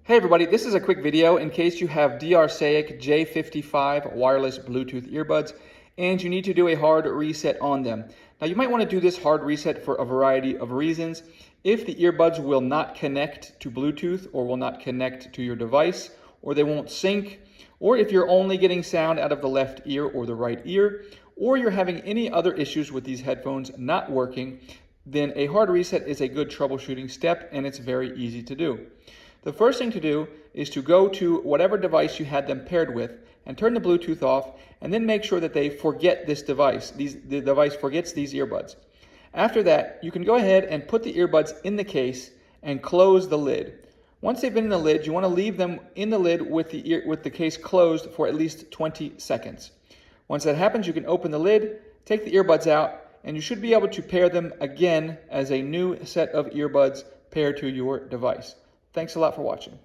Hey everybody, this is a quick video in case you have Drsaec J55 wireless Bluetooth earbuds and you need to do a hard reset on them. Now you might want to do this hard reset for a variety of reasons. If the earbuds will not connect to Bluetooth or will not connect to your device, or they won't sync, or if you're only getting sound out of the left ear or the right ear, or you're having any other issues with these headphones not working, then a hard reset is a good troubleshooting step and it's very easy to do. The first thing to do is to go to whatever device you had them paired with and turn the Bluetooth off, and then make sure that they forget this device. The device forgets these earbuds. After that, you can go ahead and put the earbuds in the case and close the lid. Once they've been in the lid, you want to leave them in the lid with the case closed for at least 20 seconds. Once that happens, you can open the lid, take the earbuds out, and you should be able to pair them again as a new set of earbuds paired to your device. Thanks a lot for watching.